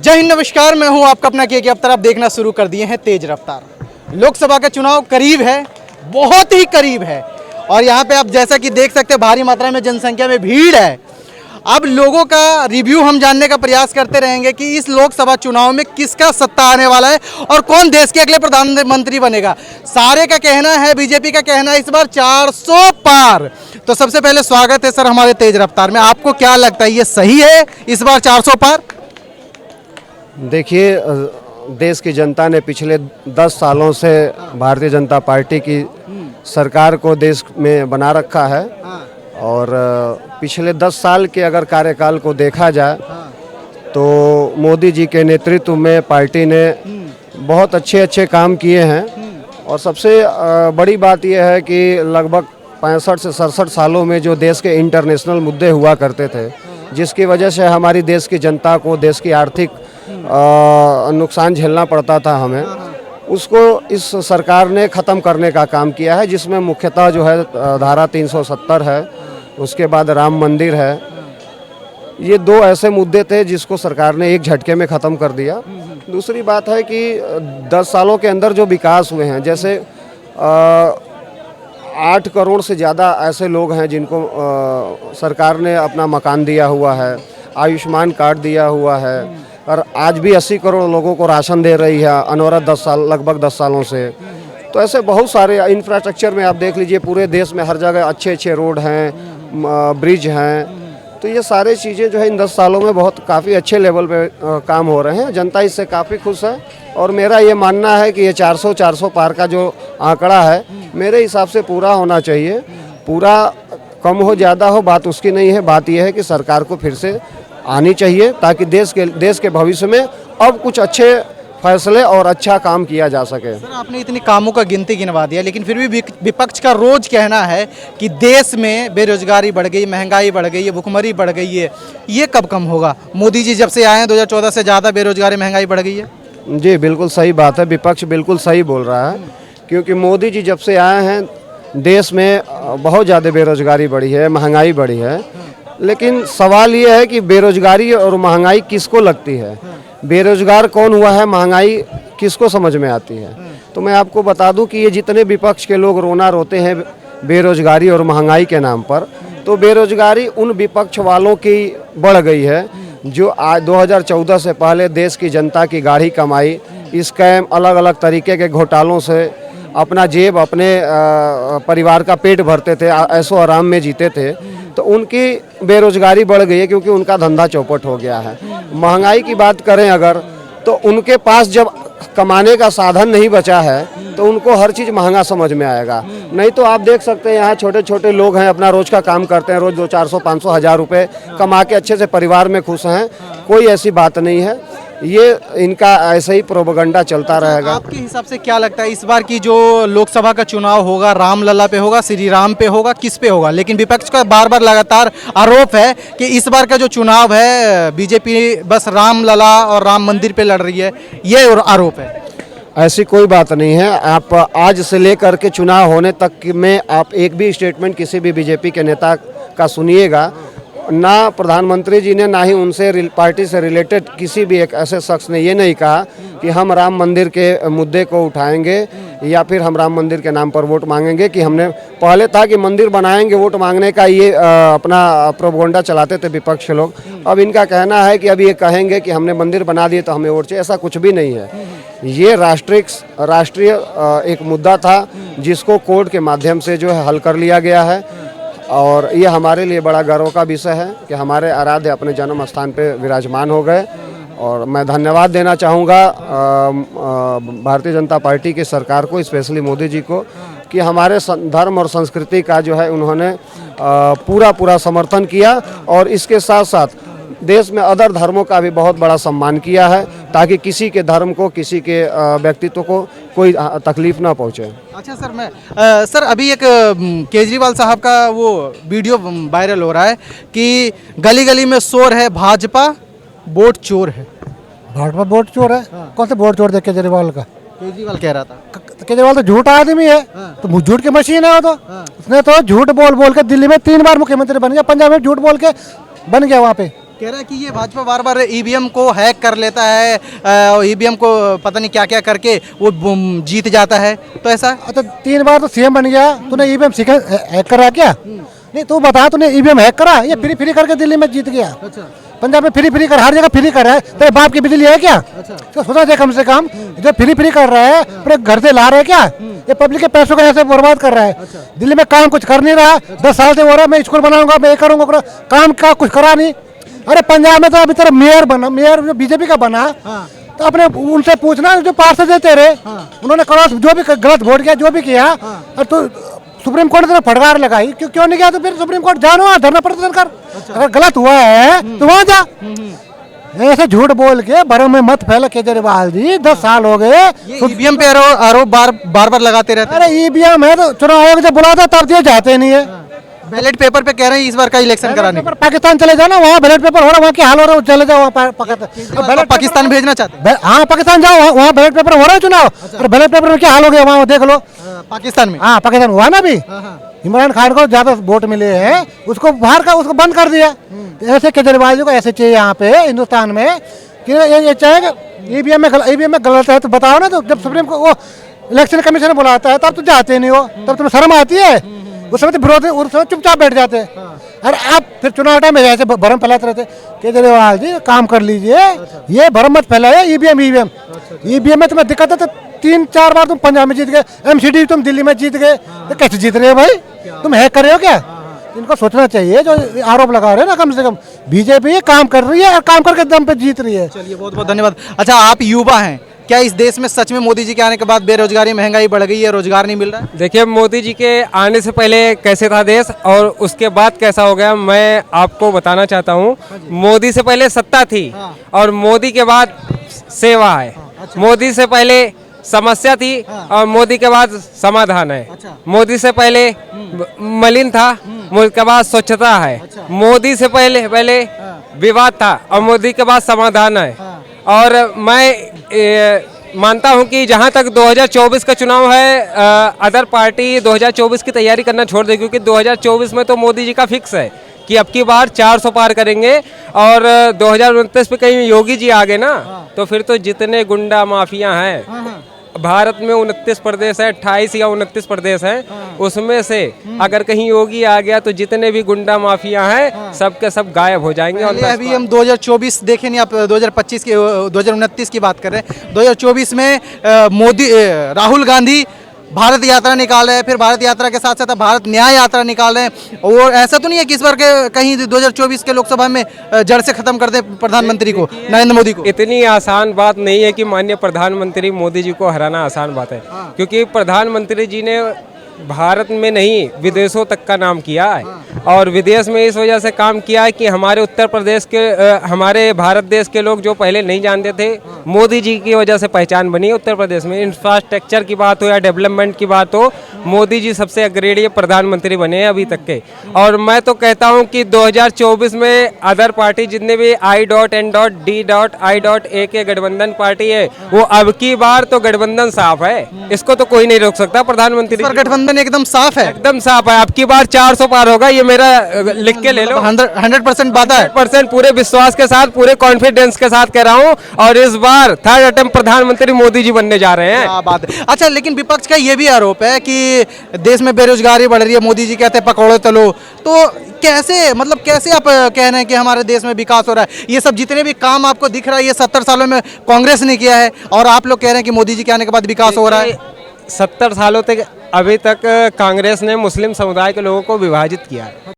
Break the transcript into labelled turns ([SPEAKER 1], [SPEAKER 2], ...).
[SPEAKER 1] जय हिंद, नमस्कार। मैं हूं आपका अपना के अफ्तार। आप देखना शुरू कर दिए हैं तेज रफ्तार। लोकसभा का चुनाव करीब है, बहुत ही करीब है। और यहां पे आप जैसा कि देख सकते हैं भारी मात्रा में जनसंख्या में भीड़ है। अब लोगों का रिव्यू हम जानने का प्रयास करते रहेंगे कि इस लोकसभा चुनाव में किसका सत्ता आने वाला है और कौन देश के अगले प्रधानमंत्री बनेगा। सारे का कहना है, बीजेपी का कहना है इस बार 400 पार। तो सबसे पहले स्वागत है सर हमारे तेज रफ्तार में। आपको क्या लगता है, ये सही है इस बार 400 पार?
[SPEAKER 2] देखिए, देश की जनता ने पिछले 10 सालों से भारतीय जनता पार्टी की सरकार को देश में बना रखा है। और पिछले 10 साल के अगर कार्यकाल को देखा जाए तो मोदी जी के नेतृत्व में पार्टी ने बहुत अच्छे काम किए हैं। और सबसे बड़ी बात यह है कि लगभग 65 से 67 सालों में जो देश के इंटरनेशनल मुद्दे हुआ करते थे, जिसकी वजह से हमारी देश की जनता को देश की आर्थिक नुकसान झेलना पड़ता था हमें, उसको इस सरकार ने ख़त्म करने का काम किया है। जिसमें मुख्यतः जो है धारा 370 है, उसके बाद राम मंदिर है। ये दो ऐसे मुद्दे थे जिसको सरकार ने एक झटके में ख़त्म कर दिया। दूसरी बात है कि 10 सालों के अंदर जो विकास हुए हैं, जैसे 8 करोड़ से ज़्यादा ऐसे लोग हैं जिनको सरकार ने अपना मकान दिया हुआ है, आयुष्मान कार्ड दिया हुआ है, और आज भी 80 करोड़ लोगों को राशन दे रही है अनवरत लगभग 10 सालों से। तो ऐसे बहुत सारे इंफ्रास्ट्रक्चर में आप देख लीजिए, पूरे देश में हर जगह अच्छे रोड हैं, ब्रिज हैं। तो ये सारी चीज़ें जो है इन 10 सालों में बहुत काफ़ी अच्छे लेवल पे काम हो रहे हैं। जनता इससे काफ़ी खुश है। और मेरा ये मानना है कि ये 400 पार का जो आंकड़ा है, मेरे हिसाब से पूरा होना चाहिए। पूरा कम हो ज़्यादा हो बात उसकी नहीं है। बात यह है कि सरकार को फिर से आनी चाहिए ताकि देश के भविष्य में अब कुछ अच्छे फैसले और अच्छा काम किया जा सके।
[SPEAKER 1] सर, आपने इतने कामों का गिनती गिनवा दिया, लेकिन फिर भी विपक्ष का रोज कहना है कि देश में बेरोजगारी बढ़ गई, महंगाई बढ़ गई है, भुखमरी बढ़ गई है। ये कब कम होगा? मोदी जी जब से आए हैं 2014 से ज़्यादा बेरोजगारी महंगाई बढ़ गई है।
[SPEAKER 2] जी बिल्कुल सही बात है, विपक्ष बिल्कुल सही बोल रहा है। क्योंकि मोदी जी जब से आए हैं देश में बहुत ज़्यादा बेरोजगारी बढ़ी है, महंगाई बढ़ी है। लेकिन सवाल ये है कि बेरोजगारी और महंगाई किसको लगती है? बेरोजगार कौन हुआ है, महंगाई किसको समझ में आती है? तो मैं आपको बता दूं कि ये जितने विपक्ष के लोग रोना रोते हैं बेरोजगारी और महंगाई के नाम पर, तो बेरोजगारी उन विपक्ष वालों की बढ़ गई है जो आज 2014 से पहले देश की जनता की गाढ़ी कमाई, स्कैम, अलग अलग तरीके के घोटालों से अपना जेब, अपने परिवार का पेट भरते थे, ऐशो आराम में जीते थे। तो उनकी बेरोजगारी बढ़ गई है क्योंकि उनका धंधा चौपट हो गया है। महंगाई की बात करें अगर, तो उनके पास जब कमाने का साधन नहीं बचा है तो उनको हर चीज़ महंगा समझ में आएगा। नहीं तो आप देख सकते हैं यहाँ छोटे लोग हैं, अपना रोज का काम करते हैं, रोज 200, 400, 500 हज़ार रुपये कमा के अच्छे से परिवार में खुश हैं। कोई ऐसी बात नहीं है। ये इनका ऐसे ही प्रोपेगेंडा चलता रहेगा।
[SPEAKER 1] आपके हिसाब से क्या लगता है इस बार की जो लोकसभा का चुनाव होगा, रामलला पे होगा, श्री राम पे होगा, किस पे होगा? लेकिन विपक्ष का बार बार लगातार आरोप है कि इस बार का जो चुनाव है बीजेपी बस रामलला और राम मंदिर पे लड़ रही है, ये आरोप है।
[SPEAKER 2] ऐसी कोई बात नहीं है। आप आज से लेकर के चुनाव होने तक में आप एक भी स्टेटमेंट किसी भी बीजेपी के नेता का सुनिएगा, ना प्रधानमंत्री जी ने ना ही उनसे पार्टी से रिलेटेड किसी भी एक ऐसे शख्स ने ये नहीं कहा कि हम राम मंदिर के मुद्दे को उठाएंगे या फिर हम राम मंदिर के नाम पर वोट मांगेंगे। कि हमने पहले था कि मंदिर बनाएंगे, वोट मांगने का ये अपना प्रोपेगेंडा चलाते थे विपक्ष के लोग। अब इनका कहना है कि अब ये कहेंगे कि हमने मंदिर बना दिए तो हमें वोट चाहिए। ऐसा कुछ भी नहीं है। ये राष्ट्रीय एक मुद्दा था जिसको कोर्ट के माध्यम से जो है हल कर लिया गया है। और ये हमारे लिए बड़ा गर्व का विषय है कि हमारे आराध्य अपने जन्म स्थान पे विराजमान हो गए। और मैं धन्यवाद देना चाहूँगा भारतीय जनता पार्टी की सरकार को, स्पेशली मोदी जी को, कि हमारे धर्म और संस्कृति का जो है उन्होंने पूरा समर्थन किया। और इसके साथ साथ देश में अदर धर्मों का भी बहुत बड़ा सम्मान किया है ताकि किसी के धर्म को, किसी के व्यक्तित्व को कोई तकलीफ ना पहुंचे।
[SPEAKER 1] अच्छा सर, सर अभी एक केजरीवाल साहब का वो वीडियो वायरल हो रहा है कि गली गली में शोर है, भाजपा वोट चोर है।
[SPEAKER 3] भाजपा वोट चोर है? हाँ। कौन सा वोट चोर है केजरीवाल का?
[SPEAKER 1] केजरीवाल कह रहा था।
[SPEAKER 3] केजरीवाल तो झूठा आदमी है। हाँ। तो झूठ की मशीन है वो तो। उसने तो झूठ बोल के दिल्ली में 3 बार मुख्यमंत्री बन गया, पंजाब में झूठ बोल के बन गया वहाँ पे।
[SPEAKER 1] कह रहा है कि ये भाजपा बार बार ईवीएम को हैक कर लेता है, ईवीएम को पता नहीं क्या क्या करके वो जीत जाता है, तो ऐसा
[SPEAKER 3] तो 3 बार तो सीएम बन गया, तूने ईवीएम हैक करा क्या? नहीं तू बता, तूने ईवीएम हैक करा? ये फ्री फ्री करके दिल्ली में जीत गया। पंजाब में फ्री फ्री कर, हर जगह फ्री कर रहा है। तेरे बाप की बिजली है क्या? तो सोचा जाए कम से कम, जो फ्री फ्री कर रहा है पूरे घर से ला रहे क्या? ये पब्लिक के पैसों को ऐसे बर्बाद कर रहा है। दिल्ली में काम कुछ कर नहीं रहा, 10 साल से हो रहा है मैं स्कूल बनाऊंगा, मैं ये करूंगा, काम का कुछ करा नहीं। अरे पंजाब में तो अभी तेरा मेयर बना, मेयर जो बीजेपी का बना, तो अपने उनसे पूछना जो पार्षद है तेरे, उन्होंने क्रॉस जो भी गलत वोट किया, जो भी किया, और तो सुप्रीम कोर्ट ने फटकार लगाई, क्यों नहीं गया? तो फिर सुप्रीम कोर्ट जानो, धरना प्रदर्शन कर। अगर गलत हुआ है तो वहां जा। ऐसे झूठ बोल के भरम में मत फैला केजरीवाल जी, 10 साल हो गए।
[SPEAKER 1] ईवीएम पे आरोप बार बार लगाते रहते हैं।
[SPEAKER 3] अरे ईवीएम है तो चुनाव आयोग जब बुलाता तब दिए जाते नहीं है।
[SPEAKER 1] बैलेट पेपर पे कह रहे हैं इस बार का इलेक्शन कराने को।
[SPEAKER 3] पाकिस्तान चले जाओ ना, वहाँ बैलेट पेपर हो रहा है, वहाँ क्या हाल हो रहा है, चले जाओ
[SPEAKER 1] पाकिस्तान भेजना चाहते हैं।
[SPEAKER 3] हाँ पाकिस्तान जाओ, वहाँ बैलेट पेपर हो रहा है चुनाव, और बैलेट पेपर में क्या हाल हो गया वहाँ देख लो।
[SPEAKER 1] पाकिस्तान में,
[SPEAKER 3] हाँ पाकिस्तान हुआ ना, अभी इमरान खान को ज्यादा वोट मिले हैं, उसको बाहर का उसको बंद कर दिया। ऐसे केजरीवाल जी को ऐसे चाहिए यहाँ पे हिंदुस्तान में कि ये चाहेगा ईवीएम में गलत है तो बताओ ना। तो जब सुप्रीम को वो इलेक्शन कमीशन बुलाता है तब तो जाते नहीं हो, तब तुम्हें शर्म आती है? उस समय तो विरोध, उस समय चुपचाप बैठ जाते हैं। अरे आप फिर चुनाव टाइम में ऐसे भरम फैलाते रहते। केजरीवाल जी काम कर लीजिए, ये भरम मत फैलाए। ईवीएम में तुम्हें दिक्कत है तो 3-4 बार तुम पंजाब में जीत गए, एमसीडी तुम दिल्ली में जीत गए, तो कैसे जीत रहे हो भाई? तुम हैक कर रहे हो क्या? इनको सोचना चाहिए, जो आरोप लगा रहे हैं ना, कम से कम बीजेपी काम कर रही है और काम करके दम पे जीत रही है।
[SPEAKER 1] चलिए बहुत बहुत धन्यवाद। अच्छा, आप युवा हैं, क्या इस देश में सच में मोदी जी के आने के बाद बेरोजगारी महंगाई बढ़ गई है, रोजगार नहीं मिल रहा है?
[SPEAKER 4] देखिए, मोदी जी के आने से पहले कैसे था देश और उसके बाद कैसा हो गया, मैं आपको बताना चाहता हूँ। मोदी से पहले सत्ता थी और मोदी के बाद सेवा है। मोदी से पहले समस्या थी और मोदी के बाद समाधान है। मोदी से पहले मलिन था, मोदी के बाद स्वच्छता है। मोदी से पहले विवाद था और मोदी के बाद समाधान है। और मैं मानता हूं कि जहां तक 2024 का चुनाव है, अदर पार्टी 2024 की तैयारी करना छोड़ दे, क्योंकि 2024 में तो मोदी जी का फिक्स है कि अब की बार 400 पार करेंगे। और 2029 पे कहीं योगी जी आ गए ना, तो फिर तो जितने गुंडा माफिया हैं भारत में 29 प्रदेश है, 28 या 29 प्रदेश हैं, उसमें से अगर कहीं योगी आ गया तो जितने भी गुंडा माफिया हैं सब के सब गायब हो जाएंगे। और
[SPEAKER 1] अभी हम 2024 देखें नहीं, आप 2025 की 2029 की बात कर रहे हैं। 2024 में राहुल गांधी भारत यात्रा निकाल रहे हैं, फिर भारत यात्रा के साथ साथ भारत न्याय यात्रा निकाल रहे हैं। और ऐसा तो नहीं है कि इस बार के कहीं 2024 के लोकसभा में जड़ से खत्म कर दे प्रधानमंत्री को, नरेंद्र मोदी को?
[SPEAKER 4] इतनी आसान बात नहीं है कि माननीय प्रधानमंत्री मोदी जी को हराना आसान बात है, क्योंकि प्रधानमंत्री जी ने भारत में नहीं विदेशों तक का नाम किया है। और विदेश में इस वजह से काम किया है कि हमारे उत्तर प्रदेश के हमारे भारत देश के लोग जो पहले नहीं जानते थे, मोदी जी की वजह से पहचान बनी है उत्तर प्रदेश में। इंफ्रास्ट्रक्चर की बात हो या डेवलपमेंट की बात हो, मोदी जी सबसे अग्रणी प्रधानमंत्री बने हैं अभी तक के। और मैं तो कहता हूं कि 2024 में अदर पार्टी जितने भी I.N.D.I.A के गठबंधन पार्टी है, वो अब की बार तो गठबंधन साफ है, इसको तो कोई नहीं रोक सकता। प्रधानमंत्री
[SPEAKER 1] गठबंधन एकदम साफ है,
[SPEAKER 4] एकदम साफ है। अब की बार 400 पार होगा, ये मेरा लिख के ले लो।
[SPEAKER 1] 100% वादा है,
[SPEAKER 4] 100% पूरे विश्वास के साथ, पूरे कॉन्फिडेंस के साथ कह रहा हूँ। और इस बार 3rd अटेम्प्ट प्रधानमंत्री मोदी जी बनने जा रहे हैं।
[SPEAKER 1] क्या बात है। अच्छा, लेकिन विपक्ष का ये भी आरोप है कि देश में बेरोजगारी बढ़ रही है, मोदी जी कहते हैं पकौड़े तलो। तो कैसे, मतलब कैसे आप कह रहे हैं कि हमारे देश में विकास हो रहा है? ये सब जितने भी काम आपको दिख रहा है, ये 70 सालों में कांग्रेस ने किया है, और आप लोग कह रहे हैं कि मोदी जी के आने के बाद विकास हो रहा है।
[SPEAKER 4] 70 सालों तक अभी तक कांग्रेस ने मुस्लिम समुदाय के लोगों को विभाजित किया है।